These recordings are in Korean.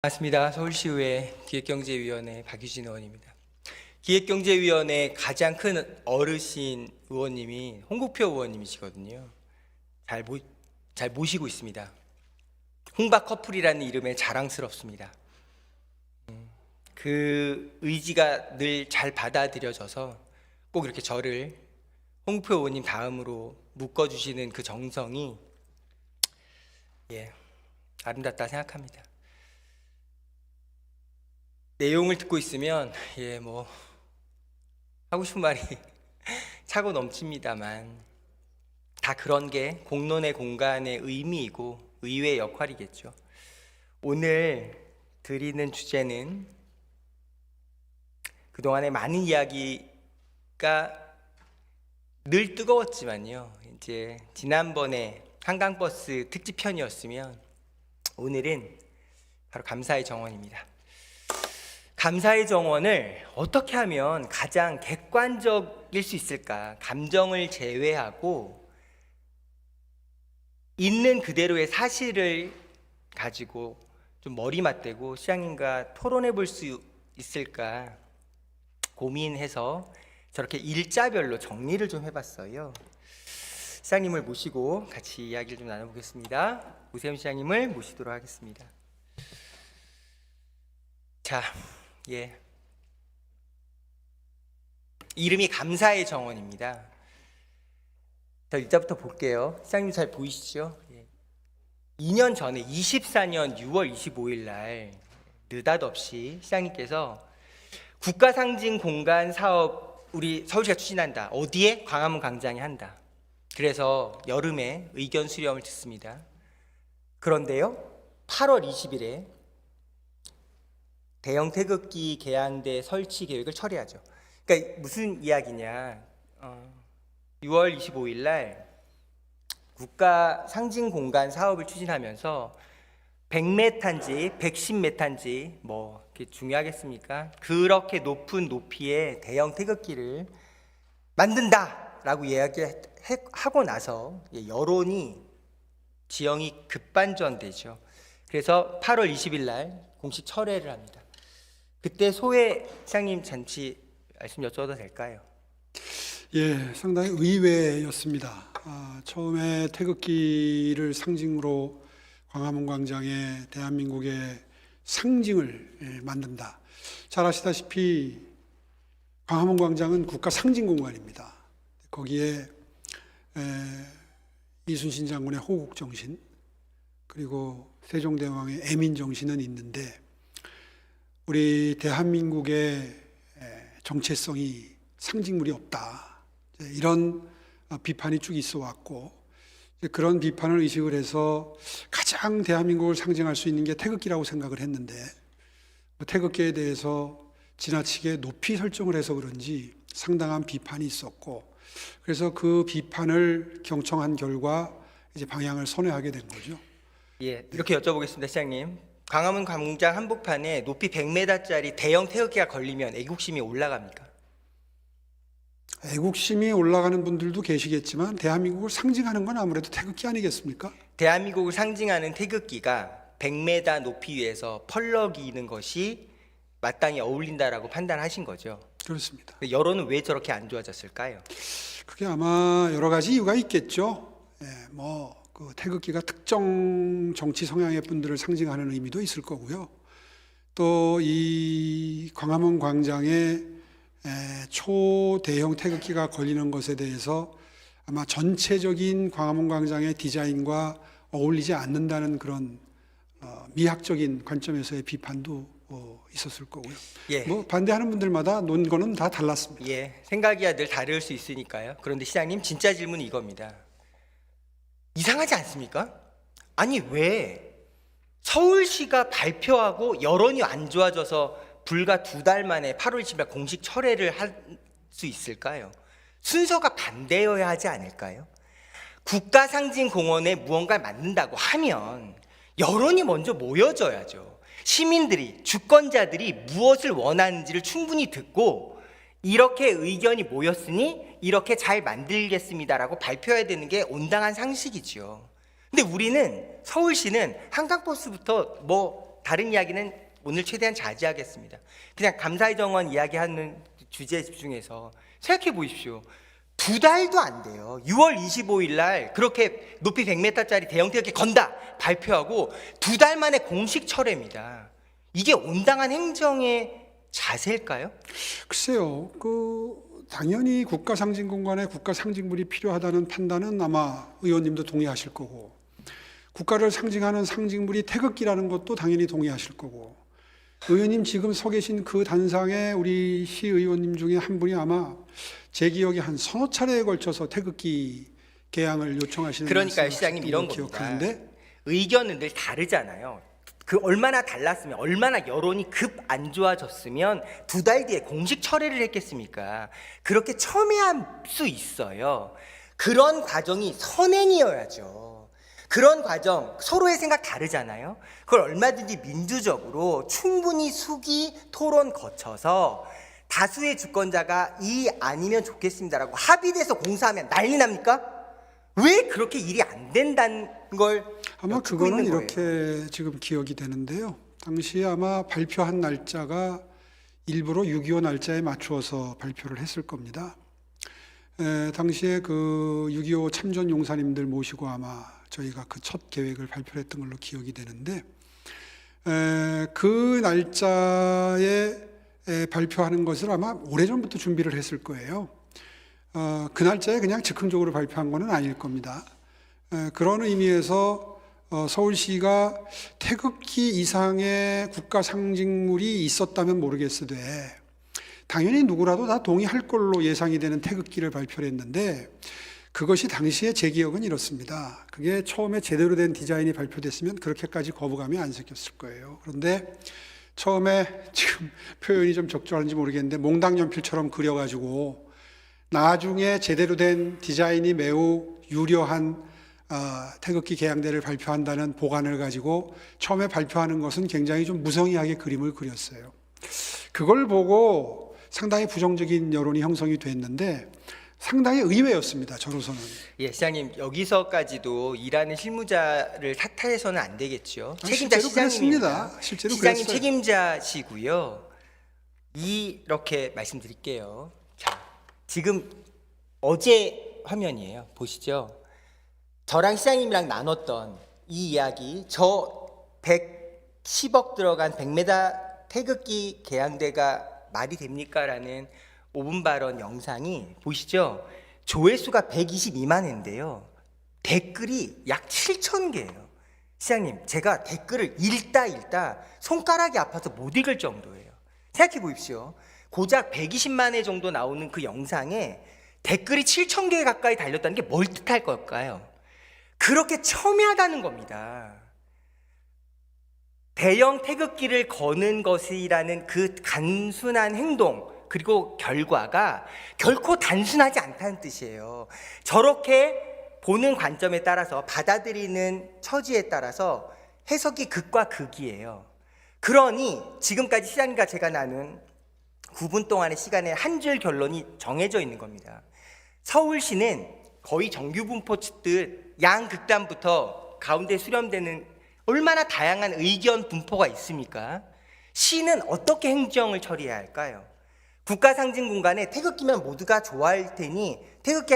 반갑습니다. 서울시의회 기획경제위원회 박유진 의원입니다. 기획경제위원회 가장 큰 어르신 의원님이 홍국표 의원님이시거든요. 잘 모시고 있습니다. 홍박 커플이라는 이름에 자랑스럽습니다. 그 의지가 늘 잘 받아들여져서 꼭 이렇게 저를 홍국표 의원님 다음으로 묶어주시는 그 정성이 아름답다 생각합니다. 내용을 듣고 있으면 하고 싶은 말이 차고 넘칩니다만 다 그런 게 공론의 공간의 의미이고 의외의 역할이겠죠. 오늘 드리는 주제는 그동안의 많은 이야기가 늘 뜨거웠지만요, 이제 지난번에 한강버스 특집편이었으면 오늘은 바로 감사의 정원입니다. 감사의 정원을 어떻게 하면 가장 객관적일 수 있을까? 감정을 제외하고 있는 그대로의 사실을 가지고 좀 머리 맞대고 시장님과 토론해 볼 수 있을까 고민해서 저렇게 일자별로 정리를 좀 해봤어요. 시장님을 모시고 같이 이야기를 좀 나눠보겠습니다. 오세훈 시장님을 모시도록 하겠습니다. 자, 이름이 감사의 정원입니다. 자, 일자부터 볼게요. 시장님 잘 보이시죠? 2년 전에 24년 6월 25일 날 느닷없이 시장님께서 국가상징 공간 사업 우리 서울시가 추진한다. 어디에? 광화문 광장에 한다. 그래서 여름에 의견 수렴을 듣습니다. 그런데요, 8월 20일에 대형 태극기 개양대 설치 계획을 처리하죠. 그러니까 무슨 이야기냐? 6월 25일 날 국가 상징 공간 사업을 추진하면서 100m인지 110m인지 그게 중요하겠습니까? 그렇게 높은 높이의 대형 태극기를 만든다라고 이야기하고 나서 여론이 지형이 급반전되죠. 그래서 8월 20일 날 공식 철회를 합니다. 그때 소회 시장님 잠시 말씀 여쭤도 될까요? 상당히 의외였습니다. 처음에 태극기를 상징으로 광화문 광장에 대한민국의 상징을 만든다. 잘 아시다시피 광화문 광장은 국가 상징 공간입니다. 거기에 이순신 장군의 호국 정신, 그리고 세종대왕의 애민 정신은 있는데 우리 대한민국의 정체성이 상징물이 없다, 이런 비판이 쭉 있어 왔고, 그런 비판을 의식을 해서 가장 대한민국을 상징할 수 있는 게 태극기라고 생각을 했는데, 태극기에 대해서 지나치게 높이 설정을 해서 그런지 상당한 비판이 있었고, 그래서 그 비판을 경청한 결과 이제 방향을 선회하게 된 거죠. 이렇게 여쭤보겠습니다, 시장님. 광화문 광장 한복판에 높이 100m짜리 대형 태극기가 걸리면 애국심이 올라갑니까? 애국심이 올라가는 분들도 계시겠지만 대한민국을 상징하는 건 아무래도 태극기 아니겠습니까? 대한민국을 상징하는 태극기가 100m 높이 위에서 펄럭이는 것이 마땅히 어울린다라고 판단하신 거죠? 그렇습니다. 여론은 왜 저렇게 안 좋아졌을까요? 그게 아마 여러 가지 이유가 있겠죠. 그 태극기가 특정 정치 성향의 분들을 상징하는 의미도 있을 거고요. 또 이 광화문 광장에 초대형 태극기가 걸리는 것에 대해서 아마 전체적인 광화문 광장의 디자인과 어울리지 않는다는 그런 미학적인 관점에서의 비판도 있었을 거고요. 반대하는 분들마다 논거는 다 달랐습니다. 생각이야 늘 다를 수 있으니까요. 그런데 시장님, 진짜 질문은 이겁니다. 이상하지 않습니까? 아니, 왜 서울시가 발표하고 여론이 안 좋아져서 불과 2달 만에 8월 20일 공식 철회를 할 수 있을까요? 순서가 반대여야 하지 않을까요? 국가 상징 공원에 무언가를 만든다고 하면 여론이 먼저 모여져야죠. 시민들이, 주권자들이 무엇을 원하는지를 충분히 듣고 이렇게 의견이 모였으니 이렇게 잘 만들겠습니다라고 발표해야 되는 게 온당한 상식이죠. 근데 우리는, 서울시는 한강버스부터 다른 이야기는 오늘 최대한 자제하겠습니다. 그냥 감사의 정원 이야기하는 주제에 집중해서 생각해 보십시오. 2달도 안 돼요. 6월 25일 날 그렇게 높이 100m짜리 대형 태극기 건다 발표하고 2달 만에 공식 철회입니다. 이게 온당한 행정의 자세일까요? 글쎄요, 당연히 국가 상징 공간에 국가 상징물이 필요하다는 판단은 아마 의원님도 동의하실 거고, 국가를 상징하는 상징물이 태극기라는 것도 당연히 동의하실 거고, 의원님 지금 서 계신 그 단상에 우리 시의원님 중에 한 분이 아마 제 기억에 한 서너 차례에 걸쳐서 태극기 개양을 요청하시는 그러니까요, 시장님 이런 겁니다. 기억하는데, 의견은 늘 다르잖아요. 그 얼마나 달랐으면, 얼마나 여론이 급 안 좋아졌으면 2달 뒤에 공식 철회를 했겠습니까? 그렇게 첨예할 수 있어요. 그런 과정이 선행이어야죠. 그런 과정, 서로의 생각 다르잖아요. 그걸 얼마든지 민주적으로 충분히 수기 토론 거쳐서 다수의 주권자가 이 아니면 좋겠습니다라고 합의돼서 공사하면 난리 납니까? 왜 그렇게 일이 안 된다는 걸 아마 여쭙고 그거는 있는 이렇게 거예요. 지금 기억이 되는데요. 당시에 아마 발표한 날짜가 일부러 6.25 날짜에 맞추어서 발표를 했을 겁니다. 당시에 그 6.25 참전 용사님들 모시고 아마 저희가 그 첫 계획을 발표했던 걸로 기억이 되는데, 그 날짜에 발표하는 것을 아마 오래전부터 준비를 했을 거예요. 그 날짜에 그냥 즉흥적으로 발표한 것은 아닐 겁니다. 그런 의미에서 서울시가 태극기 이상의 국가 상징물이 있었다면 모르겠으되 당연히 누구라도 다 동의할 걸로 예상이 되는 태극기를 발표를 했는데, 그것이 당시에 제 기억은 이렇습니다. 그게 처음에 제대로 된 디자인이 발표됐으면 그렇게까지 거부감이 안 생겼을 거예요. 그런데 처음에, 지금 표현이 좀 적절한지 모르겠는데, 몽당 연필처럼 그려가지고 나중에 제대로 된 디자인이 매우 유려한 태극기 개양대를 발표한다는 보관을 가지고 처음에 발표하는 것은 굉장히 좀 무성의하게 그림을 그렸어요. 그걸 보고 상당히 부정적인 여론이 형성이 됐는데 상당히 의외였습니다, 저로서는. 예, 시장님 여기서까지도 일하는 실무자를 탓해서는 안 되겠죠. 책임자 실제로 시장님입니다. 그랬습니다. 실제로 시장님 그랬어요. 책임자시고요. 이렇게 말씀드릴게요. 자, 지금 어제 화면이에요. 보시죠. 저랑 시장님이랑 나눴던 이 이야기, 저 110억 들어간 100m 태극기 개양대가 말이 됩니까? 라는 5분 발언 영상이 보시죠. 조회수가 122만 회인데요. 댓글이 약 7,000개예요. 시장님, 제가 댓글을 읽다 손가락이 아파서 못 읽을 정도예요. 생각해 보십시오. 고작 120만 회 정도 나오는 그 영상에 댓글이 7,000개 가까이 달렸다는 게 뭘 뜻할 걸까요? 그렇게 첨예하다는 겁니다. 대형 태극기를 거는 것이라는 그 단순한 행동, 그리고 결과가 결코 단순하지 않다는 뜻이에요. 저렇게 보는 관점에 따라서, 받아들이는 처지에 따라서 해석이 극과 극이에요. 그러니 지금까지 시장님과 제가 나눈 9분 동안의 시간에 한 줄 결론이 정해져 있는 겁니다. 서울시는 거의 정규 분포듯 양극단부터 가운데 수렴되는 얼마나 다양한 의견 분포가 있습니까? 시는 어떻게 행정을 처리해야 할까요? 국가 상징 공간에 태극기면 모두가 좋아할 테니 태극기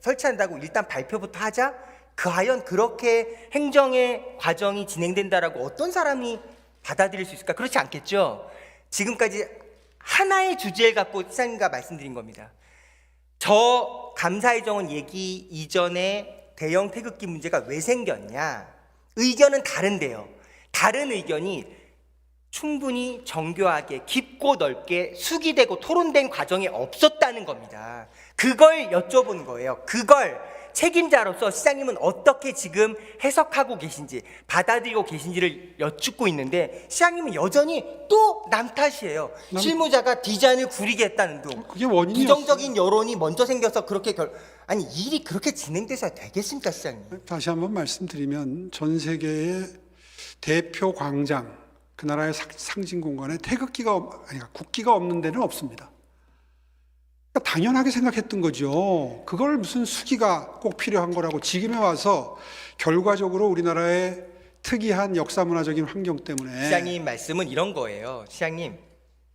설치한다고 일단 발표부터 하자? 과연 그렇게 행정의 과정이 진행된다라고 어떤 사람이 받아들일 수 있을까? 그렇지 않겠죠? 지금까지 하나의 주제를 갖고 시장님과 말씀드린 겁니다. 저 감사의 정원 얘기 이전에 대형 태극기 문제가 왜 생겼냐? 의견은 다른데요. 다른 의견이 충분히 정교하게 깊고 넓게 수기되고 토론된 과정이 없었다는 겁니다. 그걸 여쭤본 거예요. 그걸 책임자로서 시장님은 어떻게 지금 해석하고 계신지, 받아들이고 계신지를 여쭙고 있는데, 시장님은 여전히 또 남 탓이에요. 실무자가 디자인을 구리게 했다는 둥. 그게 원인이었어요. 부정적인 여론이 먼저 생겨서 그렇게 아니 일이 그렇게 진행돼서 되겠습니까, 시장님? 다시 한번 말씀드리면 전 세계의 대표 광장, 그 나라의 상징 공간에 국기가 없는 데는 없습니다. 그러니까 당연하게 생각했던 거죠. 그걸 무슨 수기가 꼭 필요한 거라고 지금에 와서 결과적으로 우리나라의 특이한 역사문화적인 환경 때문에 시장님 말씀은 이런 거예요. 시장님,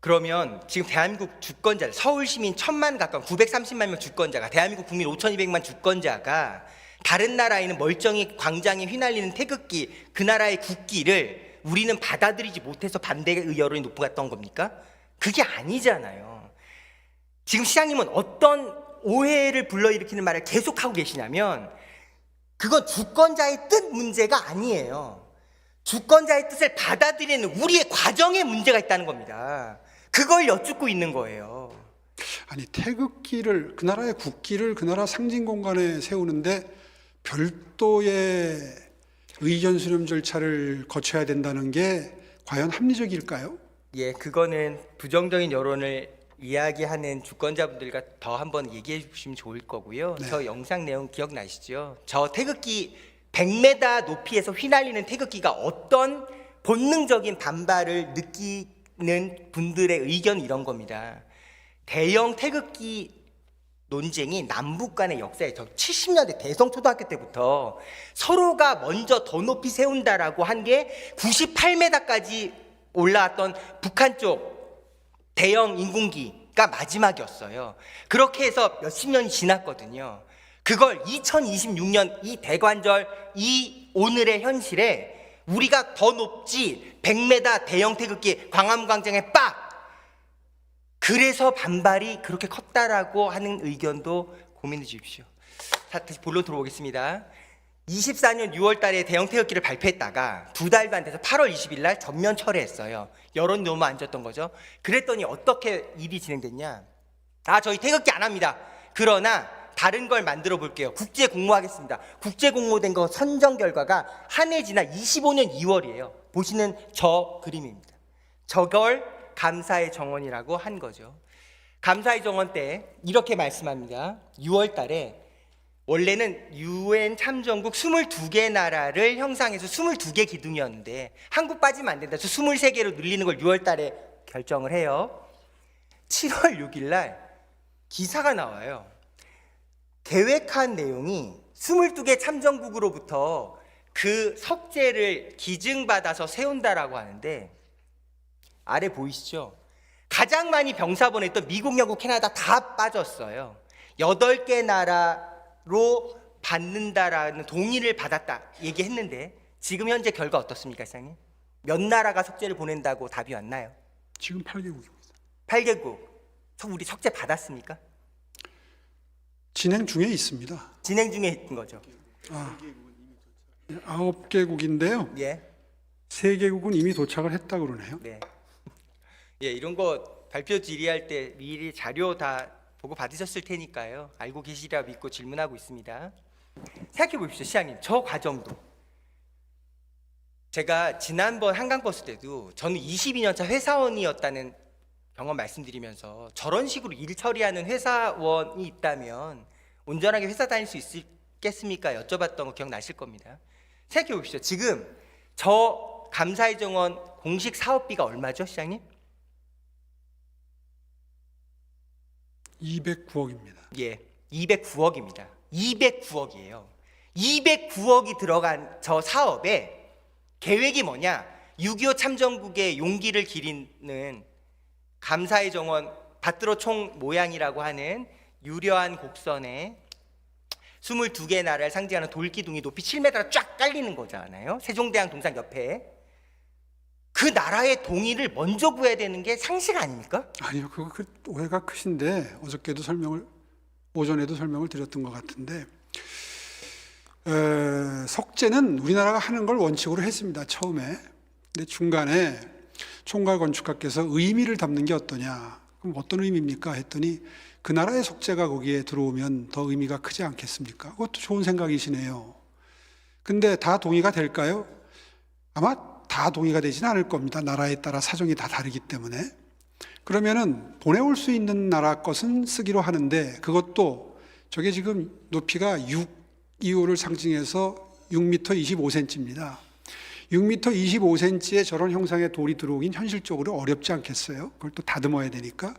그러면 지금 대한민국 주권자, 서울 시민 1,000만 가까운 930만 명 주권자가, 대한민국 국민 5,200만 주권자가 다른 나라에는 멀쩡히 광장에 휘날리는 태극기, 그 나라의 국기를 우리는 받아들이지 못해서 반대의 여론이 높았던 겁니까? 그게 아니잖아요. 지금 시장님은 어떤 오해를 불러일으키는 말을 계속하고 계시냐면, 그건 주권자의 뜻 문제가 아니에요. 주권자의 뜻을 받아들이는 우리의 과정에 문제가 있다는 겁니다. 그걸 여쭙고 있는 거예요. 아니 태극기를 그 나라의 국기를 그 나라 상징 공간에 세우는데 별도의 의견 수렴 절차를 거쳐야 된다는 게 과연 합리적일까요? 예, 그거는 부정적인 여론을 이야기하는 주권자분들과 더 한번 얘기해 주시면 좋을 거고요. 네. 저 영상 내용 기억나시죠? 저 태극기 100m 높이에서 휘날리는 태극기가 어떤 본능적인 반발을 느끼는 분들의 의견이 이런 겁니다. 대형 태극기 논쟁이 남북 간의 역사에 저 70년대 대성초등학교 때부터 서로가 먼저 더 높이 세운다라고 한 게 98m까지 올라왔던 북한 쪽 대형 인공기가 마지막이었어요. 그렇게 해서 몇십 년이 지났거든요. 그걸 2026년 이 대관절, 이 오늘의 현실에 우리가 더 높지 100m 대형 태극기 광화문광장에 빡! 그래서 반발이 그렇게 컸다라고 하는 의견도 고민해 주십시오. 다시 본론 들어오겠습니다. 24년 6월 달에 대형 태극기를 발표했다가 두 달도 안 돼서 8월 20일 날 전면 철회했어요. 여론이 너무 안 좋았던 거죠. 그랬더니 어떻게 일이 진행됐냐? 저희 태극기 안 합니다. 그러나 다른 걸 만들어 볼게요. 국제 공모하겠습니다. 국제 공모된 거 선정 결과가 한 해 지나 25년 2월이에요. 보시는 저 그림입니다. 저걸 감사의 정원이라고 한 거죠. 감사의 정원 때 이렇게 말씀합니다. 6월 달에 원래는 UN 참전국 22개 나라를 형상해서 22개 기둥이었는데 한국 빠지면 안 된다. 그래서 23개로 늘리는 걸 6월 달에 결정을 해요. 7월 6일 날 기사가 나와요. 계획한 내용이 22개 참전국으로부터 그 석재를 기증받아서 세운다라고 하는데, 아래 보이시죠? 가장 많이 병사 보냈던 미국, 영국, 캐나다 다 빠졌어요. 8개 나라로 받는다라는 동의를 받았다 얘기했는데 지금 현재 결과 어떻습니까, 시장님? 몇 나라가 석재를 보낸다고 답이 왔나요? 지금 8개국입니다. 8개국. 우리 석재 받았습니까? 진행 중에 있습니다. 진행 중에 있는 거죠. 9개국인데요. 예. 3개국은 이미 도착을 했다고 그러네요. 네. 예, 이런 거 발표 질의할 때 미리 자료 다 보고 받으셨을 테니까요. 알고 계시리라 믿고 질문하고 있습니다. 생각해 보십시오, 시장님. 저 과정도 제가 지난번 한강버스 때도 저는 22년차 회사원이었다는 경험 말씀드리면서 저런 식으로 일 처리하는 회사원이 있다면 온전하게 회사 다닐 수 있겠습니까? 여쭤봤던 거 기억나실 겁니다. 생각해 보십시오. 지금 저 감사의 정원 공식 사업비가 얼마죠, 시장님? 209억입니다. 예, 209억입니다. 209억이에요. 209억이 들어간 저 사업에 계획이 뭐냐? 6.25 참전국의 용기를 기리는 감사의 정원 밭드로 총 모양이라고 하는 유려한 곡선에 22개 나라를 상징하는 돌기둥이 높이 7m가 쫙 깔리는 거잖아요. 세종대왕 동상 옆에. 그 나라의 동의를 먼저 구해야 되는 게 상식 아닙니까? 아니요, 그 오해가 크신데 오전에도 설명을 드렸던 것 같은데 석재는 우리나라가 하는 걸 원칙으로 했습니다. 처음에. 근데 중간에 총괄 건축가께서 의미를 담는 게 어떠냐? 그럼 어떤 의미입니까? 했더니 그 나라의 석재가 거기에 들어오면 더 의미가 크지 않겠습니까? 그것도 좋은 생각이시네요. 근데 다 동의가 될까요? 아마 다 동의가 되지는 않을 겁니다. 나라에 따라 사정이 다 다르기 때문에. 그러면은 보내올 수 있는 나라 것은 쓰기로 하는데 그것도 저게 지금 높이가 625를 상징해서 6m 25cm입니다. 6m 25cm의 저런 형상의 돌이 들어오긴 현실적으로 어렵지 않겠어요? 그걸 또 다듬어야 되니까.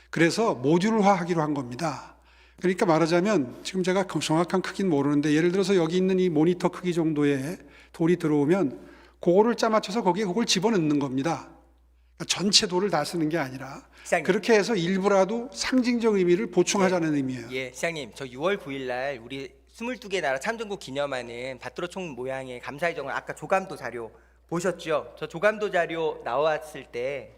그래서 모듈화하기로 한 겁니다. 그러니까 말하자면 지금 제가 정확한 크기는 모르는데 예를 들어서 여기 있는 이 모니터 크기 정도의 돌이 들어오면 그거를 짜맞춰서 거기에 그걸 집어넣는 겁니다. 그러니까 전체 돌을 다 쓰는 게 아니라 시장님. 그렇게 해서 일부라도 상징적 의미를 보충하자는 의미예요. 예, 시장님, 저 6월 9일 날 우리 22개 나라 참전국 기념하는 밭드로 총 모양의 감사의 정을 아까 조감도 자료 보셨죠? 저 조감도 자료 나왔을 때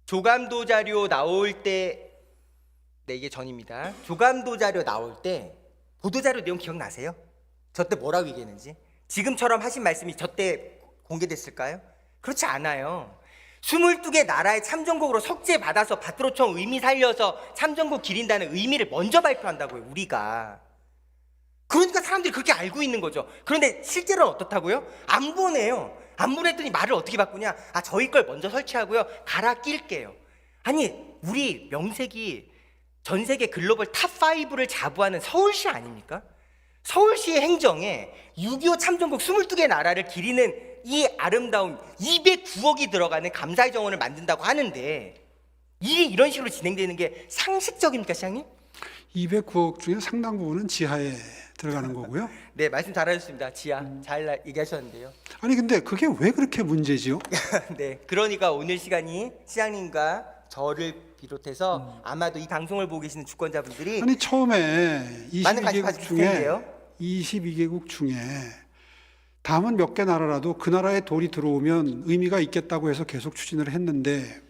조감도 자료 나올 때 네, 이게 전입니다. 조감도 자료 나올 때 보도 자료 내용 기억나세요? 저 때 뭐라고 얘기했는지? 지금처럼 하신 말씀이 저 때 공개됐을까요? 그렇지 않아요. 22개 나라의 참전국으로 석재 받아서 밭드로총 의미 살려서 참전국 기린다는 의미를 먼저 발표한다고요, 우리가. 그러니까 사람들이 그렇게 알고 있는 거죠. 그런데 실제로는 어떻다고요? 안 보내요. 안 보냈더니 말을 어떻게 바꾸냐? 아, 저희 걸 먼저 설치하고요, 갈아 낄게요. 아니, 우리 명색이 전 세계 글로벌 탑5를 자부하는 서울시 아닙니까? 서울시의 행정에 6.25 참전국 22개 나라를 기리는 이 아름다운 209억이 들어가는 감사의 정원을 만든다고 하는데 일이 이런 식으로 진행되는 게 상식적입니까, 시장님? 209억 중에 상당 부분은 지하에 들어가는 거고요. 네, 말씀 잘하셨습니다. 지하 잘 얘기하셨는데요. 아니 근데 그게 왜 그렇게 문제지요? 네, 그러니까 오늘 시간이 시장님과 저를 비롯해서 아마도 이 방송을 보고 계시는 주권자분들이 아니 처음에 많은 관심 22개국 가지실 중에 텐데요. 22개국 중에 다음은 몇 개 나라라도 그 나라에 돌이 들어오면 의미가 있겠다고 해서 계속 추진을 했는데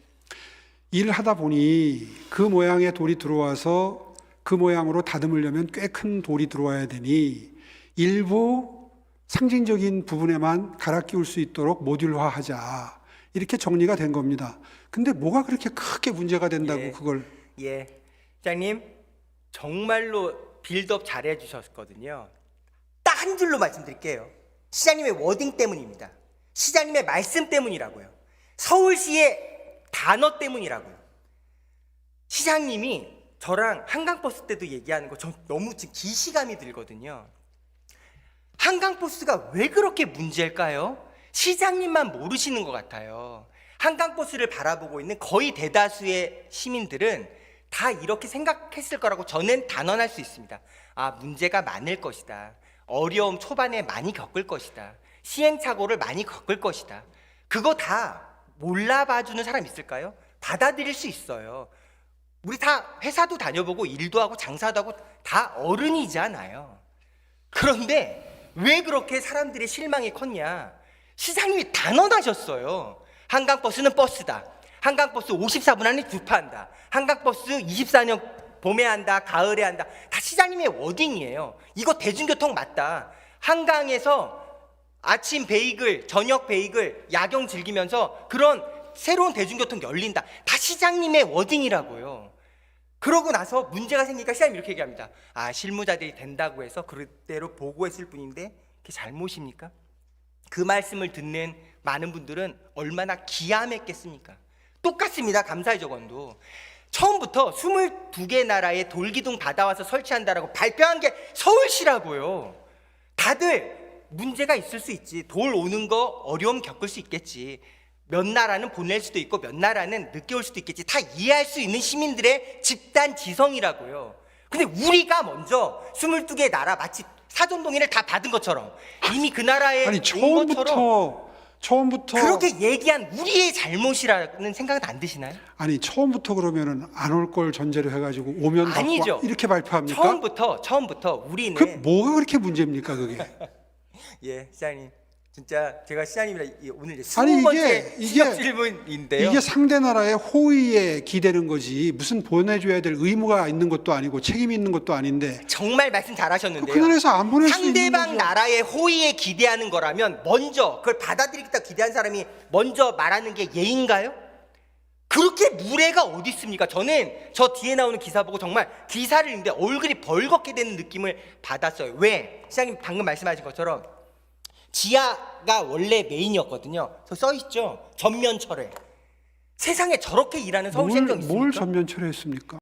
일을 하다 보니 그 모양의 돌이 들어와서 그 모양으로 다듬으려면 꽤 큰 돌이 들어와야 되니 일부 상징적인 부분에만 갈아 끼울 수 있도록 모듈화하자 이렇게 정리가 된 겁니다. 근데 뭐가 그렇게 크게 문제가 된다고 예. 그걸 예, 시장님 정말로 빌드업 잘해 주셨거든요. 딱 한 줄로 말씀드릴게요. 시장님의 워딩 때문입니다. 시장님의 말씀 때문이라고요. 서울시의 단어 때문이라고요. 시장님이 저랑 한강버스 때도 얘기하는 거 저 너무 지금 기시감이 들거든요. 한강버스가 왜 그렇게 문제일까요? 시장님만 모르시는 것 같아요. 한강버스를 바라보고 있는 거의 대다수의 시민들은 다 이렇게 생각했을 거라고 저는 단언할 수 있습니다. 아, 문제가 많을 것이다. 어려움 초반에 많이 겪을 것이다. 시행착오를 많이 겪을 것이다. 그거 다 몰라봐주는 사람 있을까요? 받아들일 수 있어요. 우리 다 회사도 다녀보고 일도 하고 장사도 하고 다 어른이잖아요. 그런데 왜 그렇게 사람들의 실망이 컸냐? 시장님이 단언하셨어요. 한강버스는 버스다. 한강버스 54분 안에 주파한다. 한강버스 24년 봄에 한다, 가을에 한다. 다 시장님의 워딩이에요. 이거 대중교통 맞다. 한강에서 아침 베이글, 저녁 베이글, 야경 즐기면서 그런 새로운 대중교통 열린다. 다 시장님의 워딩이라고요. 그러고 나서 문제가 생기니까 시장님이 이렇게 얘기합니다. 아, 실무자들이 된다고 해서 그대로 보고했을 뿐인데 그게 잘못입니까? 그 말씀을 듣는 많은 분들은 얼마나 기함했겠습니까? 똑같습니다. 감사의 정원도 처음부터 22개 나라의 돌기둥 받아와서 설치한다라고 발표한 게 서울시라고요. 다들 문제가 있을 수 있지. 돌 오는 거 어려움 겪을 수 있겠지. 몇 나라는 보낼 수도 있고 몇 나라는 늦게 올 수도 있겠지. 다 이해할 수 있는 시민들의 집단 지성이라고요. 근데 우리가 먼저 22개 나라 마치 사전동의를 다 받은 것처럼 이미 그 나라에 아니 온 것처럼 처음부터 그렇게 얘기한 우리의 잘못이라는 생각은 안 드시나요? 아니 처음부터 그러면은 안 올 걸 전제로 해가지고 오면 아니죠. 받고 이렇게 발표합니까? 처음부터 우리는 그 뭐가 그렇게 문제입니까 그게? 예, 시장님 진짜 제가 시장님이랑 오늘 이제 아니, 20번째 이게- 시력 질문인데요. 이게 상대 나라의 호의에 기대는 거지 무슨 보내줘야 될 의무가 있는 것도 아니고 책임이 있는 것도 아닌데 정말 말씀 그 잘하셨는데요. 나라에서 안 보낼 수 있는 상대방 거죠. 나라의 호의에 기대하는 거라면 먼저 그걸 받아들이겠다 기대한 사람이 먼저 말하는 게 예인가요? 그렇게 무례가 어디 있습니까? 저는 저 뒤에 나오는 기사 보고 정말 기사를 읽는데 얼굴이 벌겋게 되는 느낌을 받았어요. 왜? 시장님 방금 말씀하신 것처럼 지하가 원래 메인이었거든요. 저 써있죠? 전면 철회. 세상에 저렇게 일하는 서울시 행정 있습니까? 뭘 전면 철회했습니까?